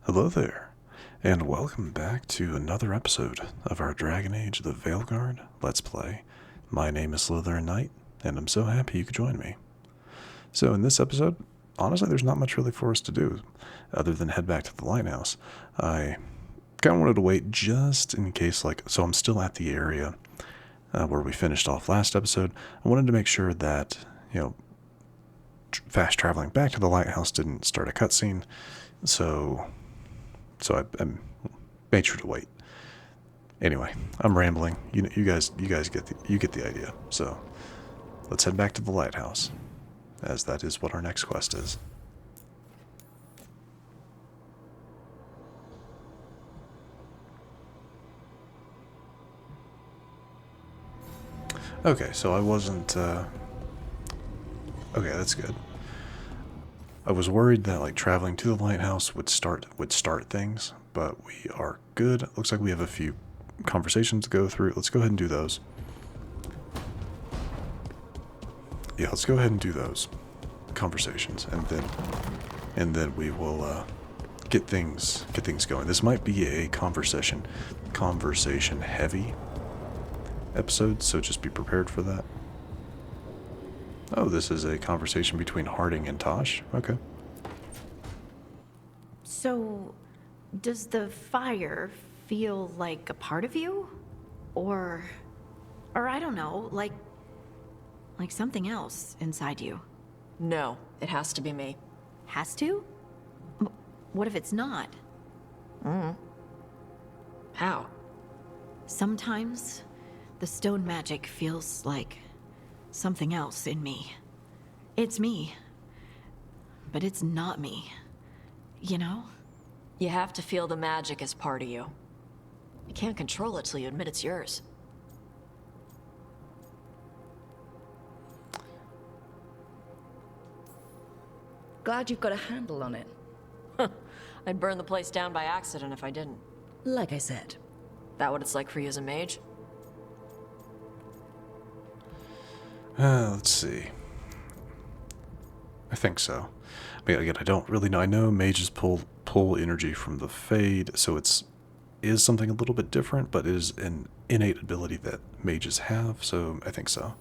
Hello there, and welcome back to another episode of our Dragon Age the Veilguard Let's Play. My name is SlytherinKnight, and I'm so happy you could join me. So in this episode, honestly there's not much really for us to do, other than head back to the lighthouse. I kind of wanted to wait just in case, so I'm still at the area where we finished off last episode. I wanted to make sure that, fast traveling back to the lighthouse didn't start a cutscene, so I made sure to wait. Anyway, I'm rambling. You guys get the idea. So let's head back to the lighthouse, as that is what our next quest is. Okay, so I wasn't. Okay, that's good. I was worried that traveling to the lighthouse would start things, but we are good. Looks like we have a few conversations to go through. Let's go ahead and do those. Yeah, let's go ahead and do those conversations, and then we will get things going. This might be a conversation heavy episode, so just be prepared for that. Oh, this is a conversation between Harding and Tosh. Okay. So, does the fire feel like a part of you? Or I don't know, like something else inside you? No, it has to be me. Has to? What if it's not? How? Sometimes the stone magic feels like something else in me. It's me, but it's not me, you know? You have to feel the magic as part of you. You can't control it till you admit it's yours. Glad you've got a handle on it. I'd burn the place down by accident if I didn't. Like I said. That what it's like for you as a mage? Let's see. I think so. I mean, again, I don't really know. I know mages pull energy from the Fade, so is something a little bit different, but it is an innate ability that mages have, so I think so.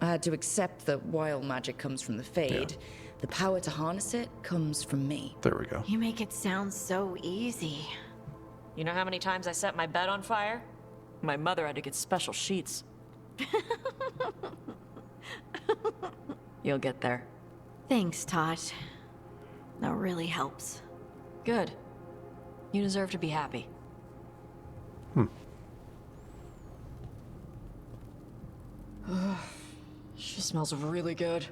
I had to accept that wild magic comes from the Fade. Yeah. The power to harness it comes from me. There we go. You make it sound so easy. You know how many times I set my bed on fire? My mother had to get special sheets. You'll get there. Thanks, Tosh. That really helps. Good. You deserve to be happy. She smells really good.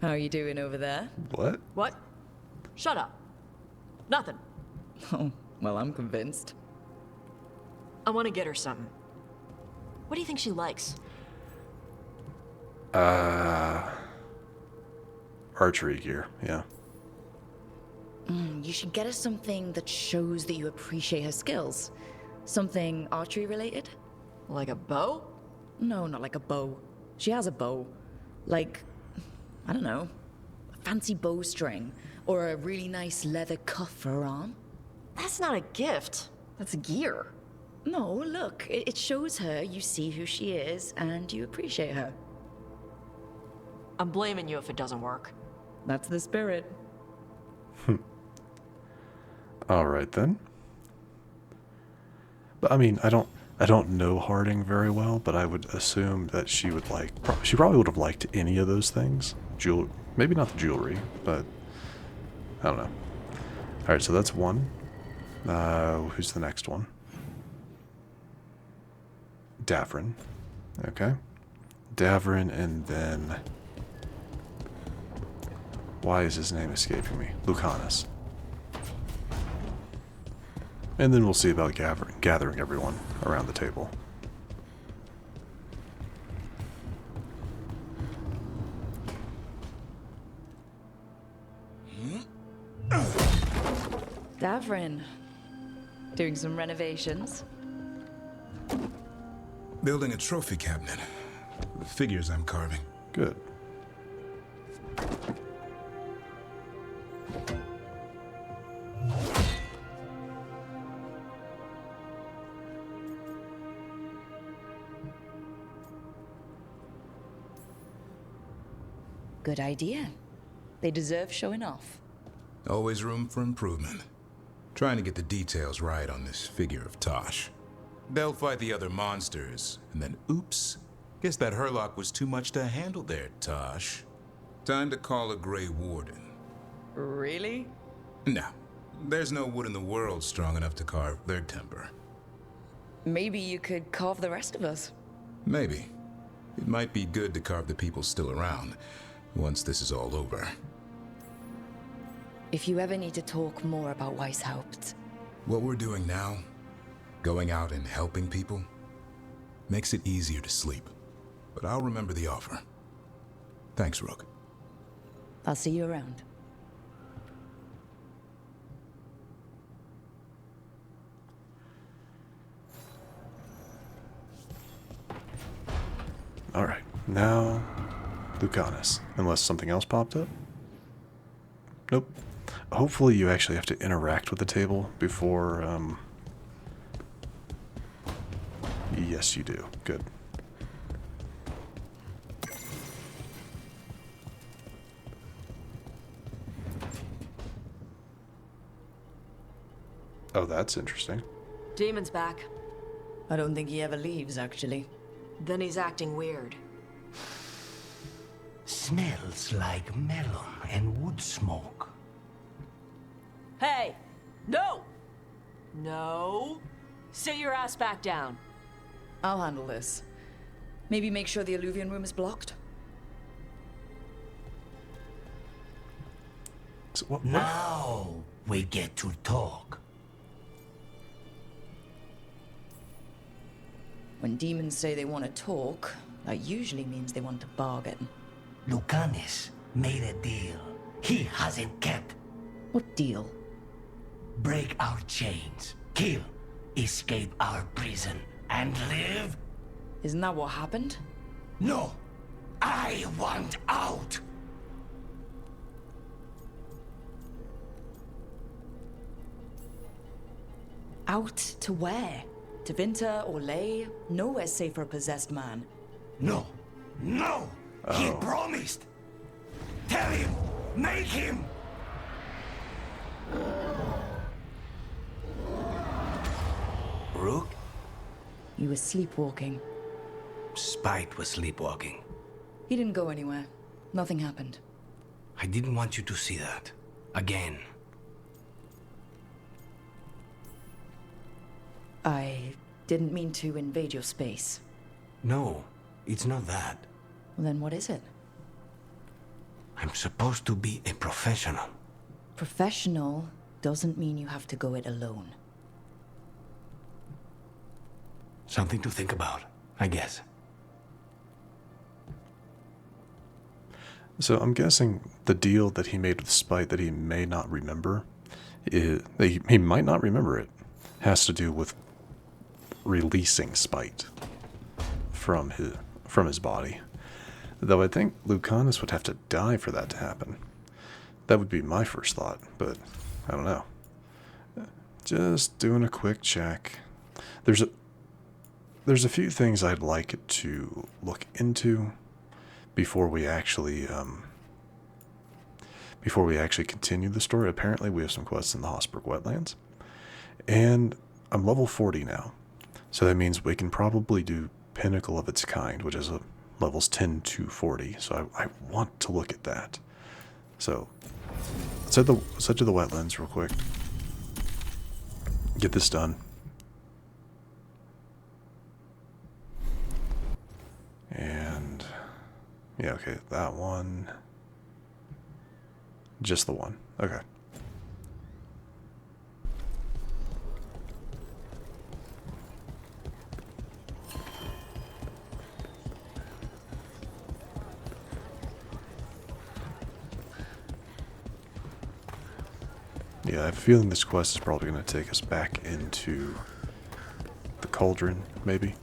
How are you doing over there? What? What? Shut up. Nothing. Oh, well, I'm convinced. I want to get her something. What do you think she likes? Archery gear, yeah. You should get her something that shows that you appreciate her skills. Something archery related? Like a bow? No, not like a bow. She has a bow. Like, I don't know, a fancy bowstring. Or a really nice leather cuff for her arm. That's not a gift. That's gear. No, look, it shows her you see who she is and you appreciate her. I'm blaming you if it doesn't work. That's the spirit. All right then. But I mean, I don't know Harding very well, but I would assume that she would she probably would have liked any of those things. Maybe not the jewelry, but I don't know. All right, so that's one. Who's the next one? Davrin. Okay. Davrin, and then... Why is his name escaping me? Lucanus. And then we'll see about gathering everyone around the table. Davrin. Doing some renovations. Building a trophy cabinet. The figures I'm carving. Good. Good idea. They deserve showing off. Always room for improvement. Trying to get the details right on this figure of Tosh. They'll fight the other monsters, and then oops. Guess that Herlock was too much to handle there, Tosh. Time to call a Grey Warden. Really? No. There's no wood in the world strong enough to carve their temper. Maybe you could carve the rest of us. Maybe. It might be good to carve the people still around, once this is all over. If you ever need to talk more about Weishaupt. What we're doing now, going out and helping people, makes it easier to sleep. But I'll remember the offer. Thanks, Rook. I'll see you around. Alright, now Lucanus. Unless something else popped up? Nope. Hopefully you actually have to interact with the table before, Yes, you do. Good. Oh, that's interesting. Demon's back. I don't think he ever leaves, actually. Then he's acting weird. Smells like melon and wood smoke. Hey! No! No! Sit your ass back down. I'll handle this. Maybe make sure the alluvion room is blocked? So what? Now we get to talk. When demons say they want to talk, that usually means they want to bargain. Lucanus made a deal he hasn't kept. What deal? Break our chains, kill, escape our prison, and live? Isn't that what happened? No, I want out. Out to where? To Vinter or Ley? Nowhere's safe for a possessed man. No, no, he promised. Tell him, make him. Rook? You were sleepwalking. Spite was sleepwalking. He didn't go anywhere. Nothing happened. I didn't want you to see that. Again. I didn't mean to invade your space. No, it's not that. Well, then what is it? I'm supposed to be a professional. Professional doesn't mean you have to go it alone. Something to think about, I guess. So I'm guessing the deal that he made with Spite that he may not remember, he might not remember it, has to do with releasing Spite from his body. Though I think Lucanus would have to die for that to happen. That would be my first thought, but I don't know. Just doing a quick check. There's a few things I'd like to look into before we actually continue the story. Apparently we have some quests in the Hossberg wetlands. And I'm level 40 now. So that means we can probably do Pinnacle of its kind, which is levels 10 to 40. So I want to look at that. So let's head to the wetlands real quick. Get this done. And yeah, okay, that one. Just the one. Okay. Yeah, I have a feeling this quest is probably going to take us back into the cauldron, maybe.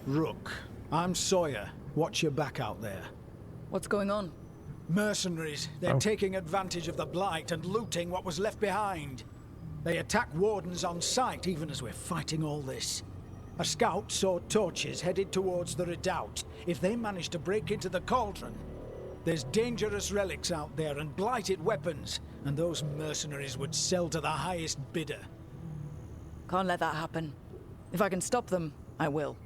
Rook, I'm Sawyer. Watch your back out there. What's going on? Mercenaries. They're taking advantage of the Blight and looting what was left behind. They attack wardens on sight even as we're fighting all this. A scout saw torches headed towards the redoubt. If they manage to break into the cauldron, there's dangerous relics out there and blighted weapons, and those mercenaries would sell to the highest bidder. Can't let that happen. If I can stop them, I will.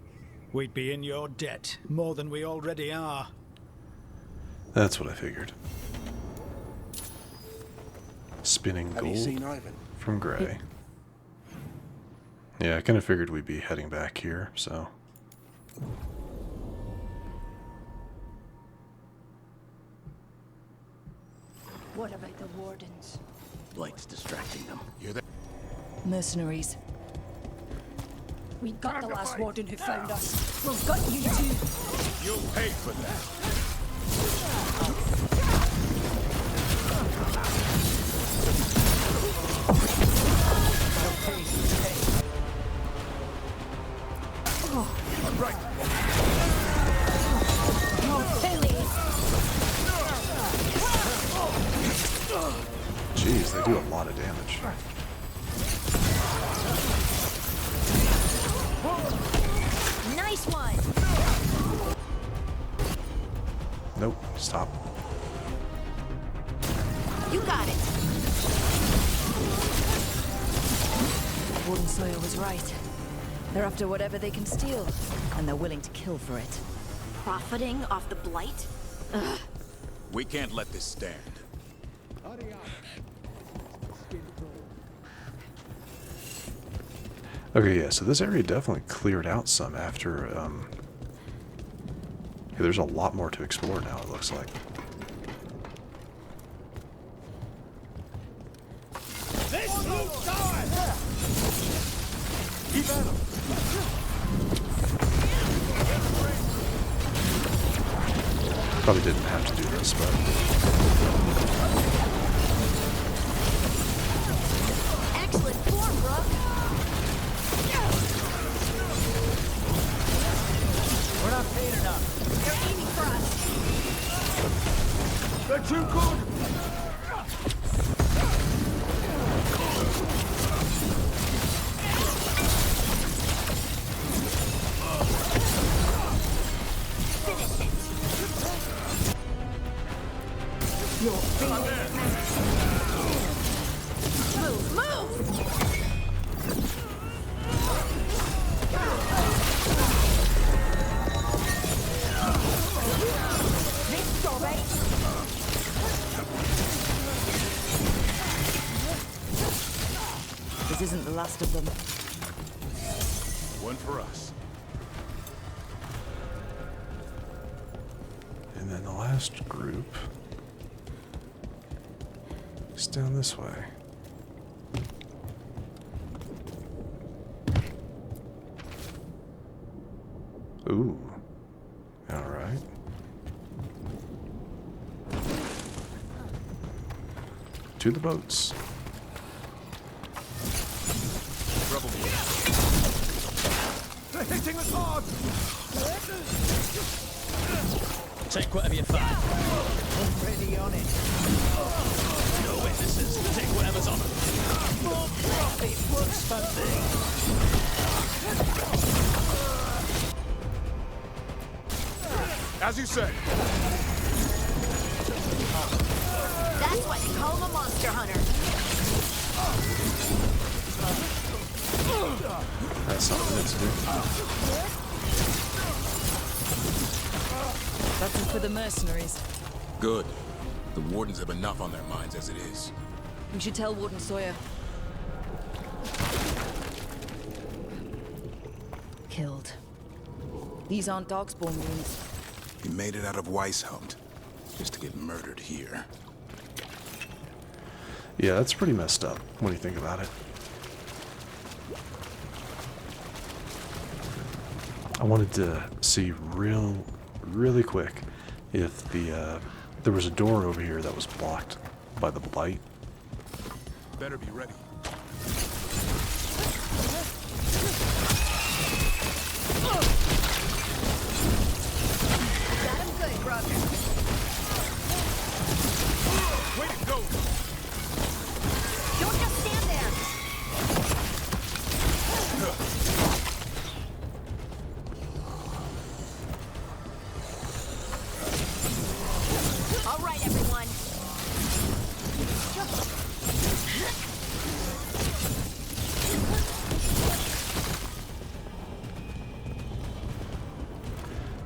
We'd be in your debt, more than we already are. That's what I figured. Spinning Have you seen gold Ivan? from Gray. Yeah, I kind of figured we'd be heading back here, so... What about the wardens? Blight's distracting them. You're there. Mercenaries. We got the last warden who found us. We've got you too. You'll pay for that. Right. Jeez, they do a lot of damage. Nice one. Nope, stop. You got it. Warden Sawyer was right. They're after whatever they can steal, and they're willing to kill for it. Profiting off the blight? Ugh. We can't let this stand. Okay, yeah, so this area definitely cleared out some after, yeah, there's a lot more to explore now, it looks like. This moves on! Keep at him! Probably didn't have to do this, but... Excellent form, Rook. We're not paid enough. They're aiming for us. They're too good! Move, move! This go, right? This isn't the last of them. One for us. And then the last group is down this way. Ooh. Alright. To the boats. They're hitting us hard! Take whatever you find. Already on it. No witnesses. Take whatever's on them. More profit, what's something? As you say. That's why they call him a monster hunter. That's something to do. That's it for the mercenaries. Good. The wardens have enough on their minds as it is. We should tell Warden Sawyer. Killed. These aren't darkspawn wounds. He made it out of Weishaupt, just to get murdered here. Yeah, that's pretty messed up when you think about it. I wanted to see really quick if there was a door over here that was blocked by the blight. Better be ready. Got him good, Rook.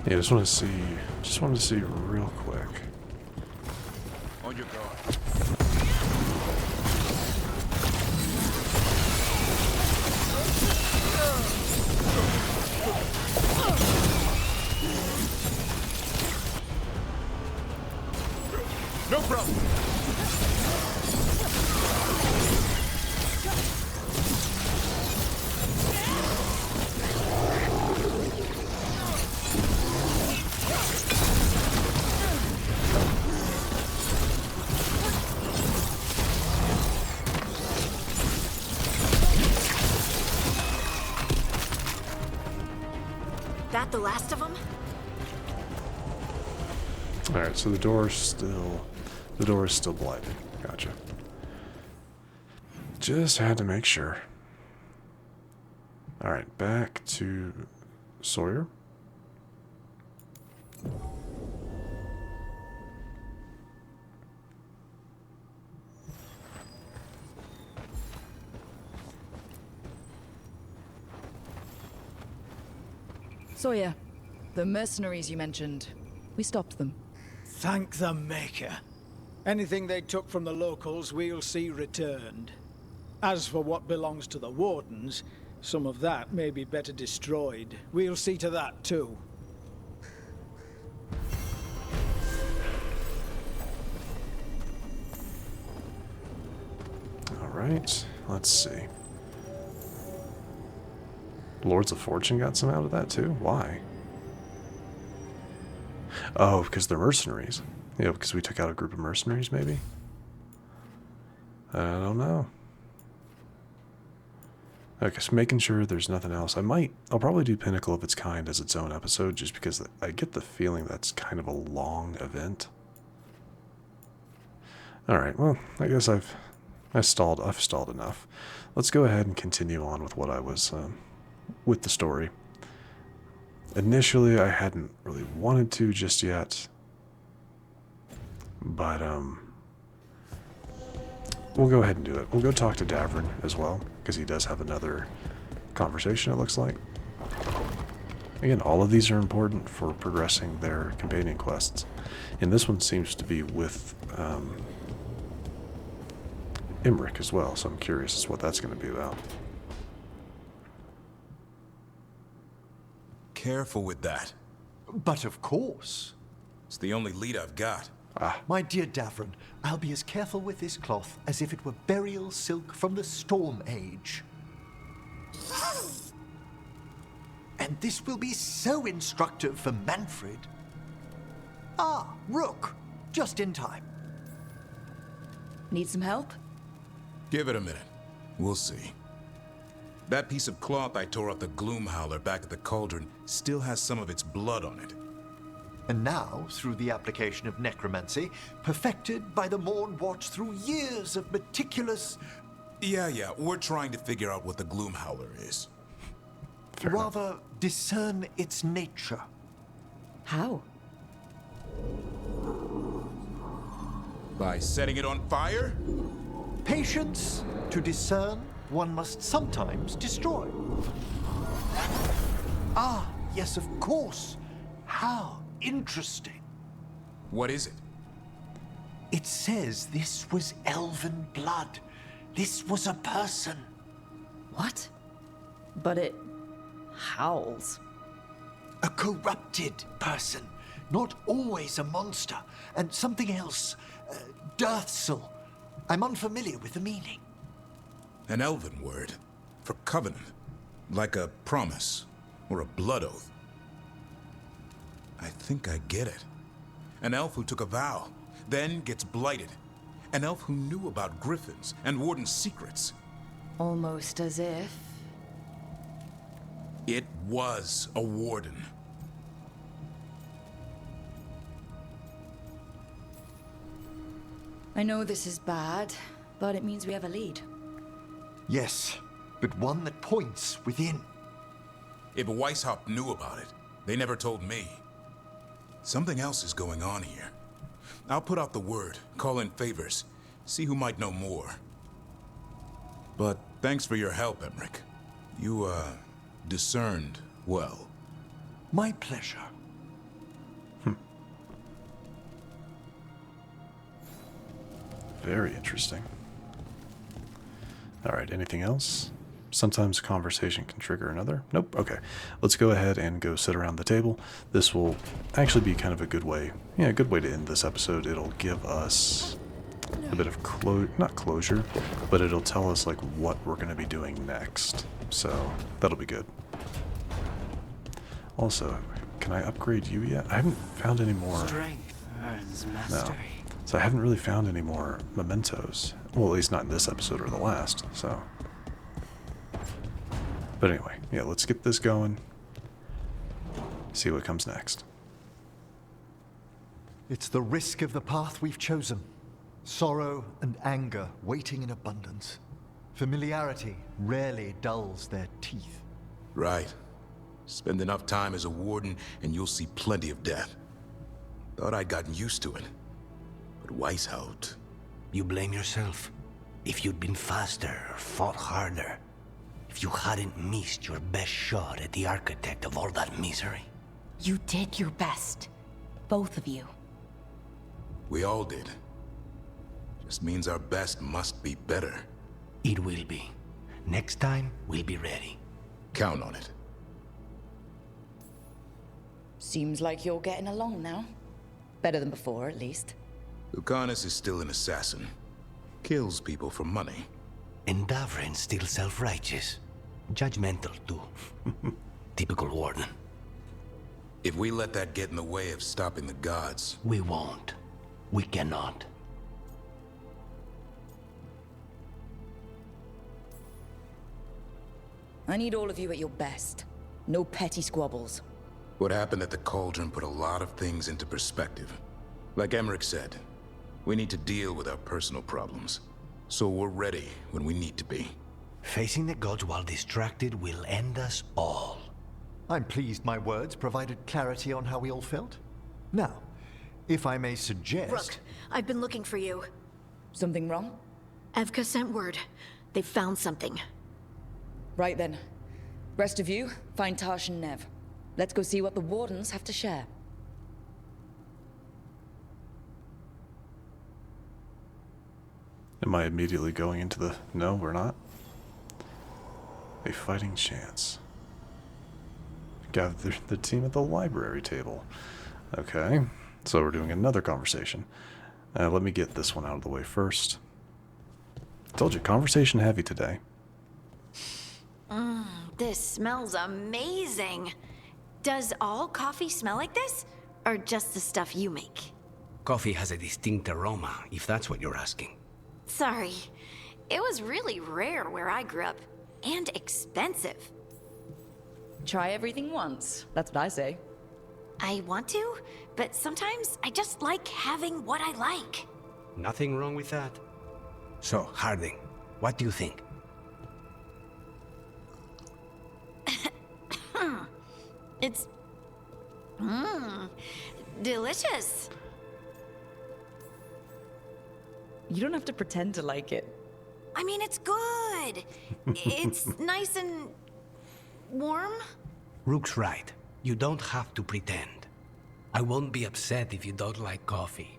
Yeah, just wanted to see real quick. On your guard. No problem. That the last of them? Alright, so the door is still blighted. Gotcha. Just had to make sure. Alright, back to Sawyer. Sawyer, the mercenaries you mentioned, we stopped them. Thank the Maker. Anything they took from the locals, we'll see returned. As for what belongs to the Wardens, some of that may be better destroyed. We'll see to that, too. Alright, let's see. Lords of Fortune got some out of that too? Why? Oh, because they're mercenaries. Yeah, because we took out a group of mercenaries, maybe? I don't know. Okay, so making sure there's nothing else. I'll probably do Pinnacle of its kind as its own episode, just because I get the feeling that's kind of a long event. Alright, well, I guess I've stalled enough. Let's go ahead and continue on with what I was, with the story. Initially, I hadn't really wanted to just yet, but we'll go ahead and do it. We'll go talk to Davrin as well, because he does have another conversation, it looks like. Again, all of these are important for progressing their companion quests, and this one seems to be with Imric as well, so I'm curious as to what that's going to be about. Careful with that. But of course. It's the only lead I've got. My dear Davrin, I'll be as careful with this cloth as if it were burial silk from the Storm Age. And this will be so instructive for Manfred. Ah, Rook, just in time. Need some help? Give it a minute. We'll see. That piece of cloth I tore off the Gloom Howler back at the Cauldron still has some of its blood on it. And now, through the application of necromancy, perfected by the Morn Watch through years of meticulous... Yeah, we're trying to figure out what the Gloom Howler is. Rather, discern its nature. How? By setting it on fire? Patience. To discern, one must sometimes destroy. Ah, yes, of course. How interesting. What is it? It says this was elven blood. This was a person. What? But it howls. A corrupted person. Not always a monster. And something else. Deathsel. I'm unfamiliar with the meaning. An elven word. For covenant. Like a promise. Or a blood oath. I think I get it. An elf who took a vow. Then gets blighted. An elf who knew about griffins and warden's secrets. Almost as if... It was a warden. I know this is bad, but it means we have a lead. Yes, but one that points within. If Weishaupt knew about it, they never told me. Something else is going on here. I'll put out the word, call in favors, see who might know more. But thanks for your help, Emmerich. You, discerned well. My pleasure. Very interesting. Alright, anything else? Sometimes conversation can trigger another. Nope. Okay. Let's go ahead and go sit around the table. This will actually be kind of a good way. Yeah, a good way to end this episode. It'll give us a bit of not closure, but it'll tell us like what we're going to be doing next. So that'll be good. Also, can I upgrade you yet? I haven't found any more. Strength earns mastery. No. So I haven't really found any more mementos. Well, at least not in this episode or the last, so. But anyway, yeah, let's get this going. See what comes next. It's the risk of the path we've chosen. Sorrow and anger waiting in abundance. Familiarity rarely dulls their teeth. Right. Spend enough time as a warden and you'll see plenty of death. Thought I'd gotten used to it. But Weishaupt... You blame yourself. If you'd been faster or fought harder. If you hadn't missed your best shot at the architect of all that misery. You did your best. Both of you. We all did. Just means our best must be better. It will be. Next time, we'll be ready. Count on it. Seems like you're getting along now. Better than before, at least. Lucanus is still an assassin. Kills people for money. And Davrin's still self-righteous. Judgmental, too. Typical warden. If we let that get in the way of stopping the gods... We won't. We cannot. I need all of you at your best. No petty squabbles. What happened at the Cauldron put a lot of things into perspective. Like Emmerich said, we need to deal with our personal problems. So we're ready when we need to be. Facing the gods while distracted will end us all. I'm pleased my words provided clarity on how we all felt. Now, if I may suggest... Rook, I've been looking for you. Something wrong? Evka sent word. They found something. Right then. Rest of you, find Tash and Nev. Let's go see what the Wardens have to share. Am I immediately going into the... No, we're not. A fighting chance. Gather the team at the library table. Okay, so we're doing another conversation. Let me get this one out of the way first. Told you, conversation heavy today. This smells amazing. Does all coffee smell like this? Or just the stuff you make? Coffee has a distinct aroma, if that's what you're asking. Sorry. It was really rare where I grew up. And expensive. Try everything once. That's what I say. I want to, but sometimes I just like having what I like. Nothing wrong with that. So, Harding, what do you think? It's... delicious. You don't have to pretend to like it. I mean, it's good. It's nice and... warm? Rook's right. You don't have to pretend. I won't be upset if you don't like coffee.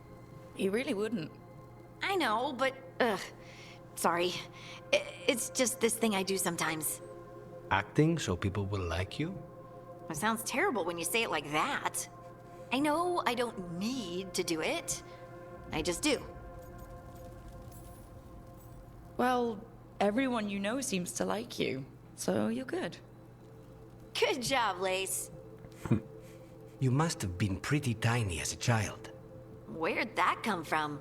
You really wouldn't. I know, but... sorry. It's just this thing I do sometimes. Acting so people will like you? It sounds terrible when you say it like that. I know I don't need to do it. I just do. Well, everyone you know seems to like you, so you're good. Good job, Lace. You must have been pretty tiny as a child. Where'd that come from?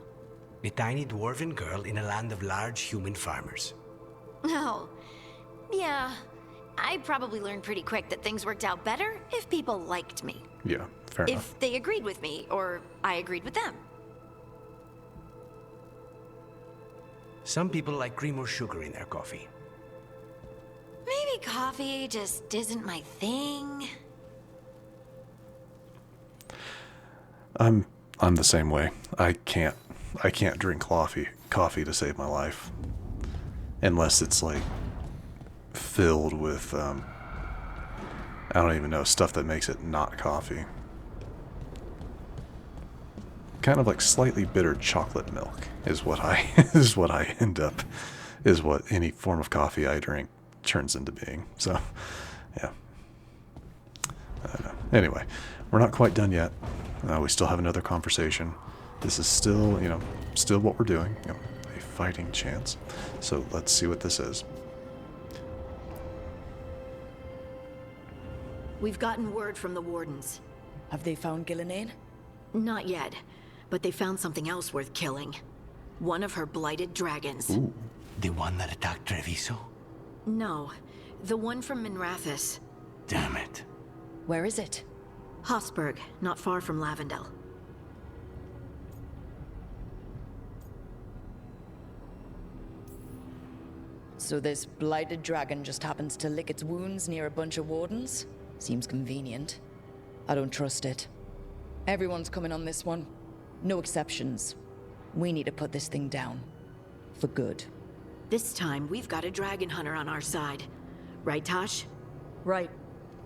A tiny dwarven girl in a land of large human farmers. Oh, yeah. I probably learned pretty quick that things worked out better if people liked me. Yeah, fair enough. If they agreed with me, or I agreed with them. Some people like cream or sugar in their coffee. Maybe coffee just isn't my thing. I'm the same way. I can't drink coffee to save my life. Unless it's like filled with I don't even know, stuff that makes it not coffee. kind of like slightly bitter chocolate milk is what I is what any form of coffee I drink turns into being. So, yeah. I don't know. Anyway, we're not quite done yet. We still have another conversation. This is still, still what we're doing. A fighting chance. So let's see what this is. We've gotten word from the wardens. Have they found Gillenane? Not yet, but they found something else worth killing. One of her blighted dragons. Ooh. The one that attacked Treviso? No, the one from Minrathous. Damn it. Where is it? Hosberg, not far from Lavendel. So this blighted dragon just happens to lick its wounds near a bunch of wardens? Seems convenient. I don't trust it. Everyone's coming on this one. No exceptions. We need to put this thing down. For good. This time, we've got a dragon hunter on our side. Right, Tosh? Right.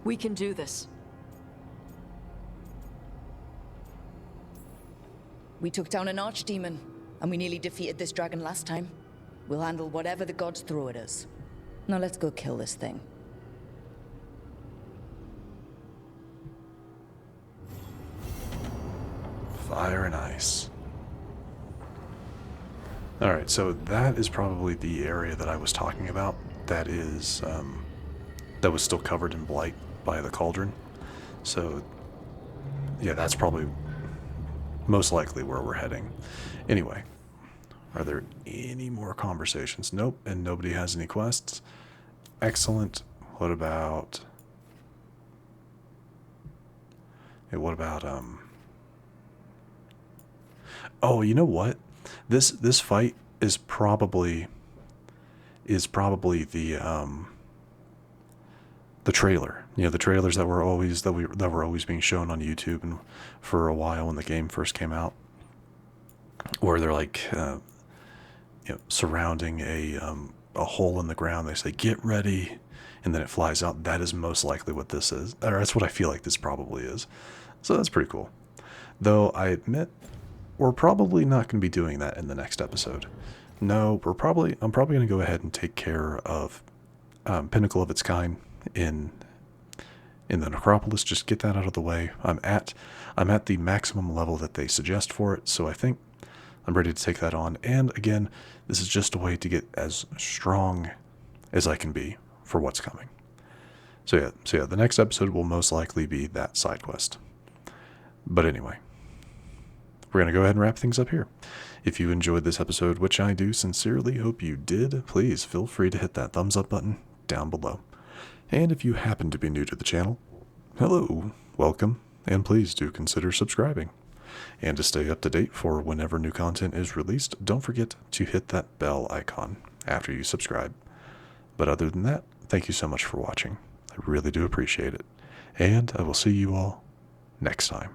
We can do this. We took down an archdemon, and we nearly defeated this dragon last time. We'll handle whatever the gods throw at us. Now let's go kill this thing. Fire and ice. Alright, so that is probably the area that I was talking about. That is, that was still covered in blight by the cauldron. So, yeah, that's probably most likely where we're heading. Anyway, are there any more conversations? Nope, and nobody has any quests. Excellent. What about... Hey, what about, Oh, you know what? This fight is probably the trailer. The trailers that were always being shown on YouTube and for a while when the game first came out, where they're like surrounding a hole in the ground. They say get ready, and then it flies out. That is most likely what this is, or that's what I feel like this probably is. So that's pretty cool. Though I admit, we're probably not going to be doing that in the next episode. No, I'm probably going to go ahead and take care of Pinnacle of its kind in the Necropolis. Just get that out of the way. I'm at the maximum level that they suggest for it, so I think I'm ready to take that on. And again, this is just a way to get as strong as I can be for what's coming. So yeah, the next episode will most likely be that side quest. But anyway, we're going to go ahead and wrap things up here. If you enjoyed this episode, which I do sincerely hope you did, please feel free to hit that thumbs up button down below. And if you happen to be new to the channel, hello, welcome, and please do consider subscribing. And to stay up to date for whenever new content is released, don't forget to hit that bell icon after you subscribe. But other than that, thank you so much for watching. I really do appreciate it. And I will see you all next time.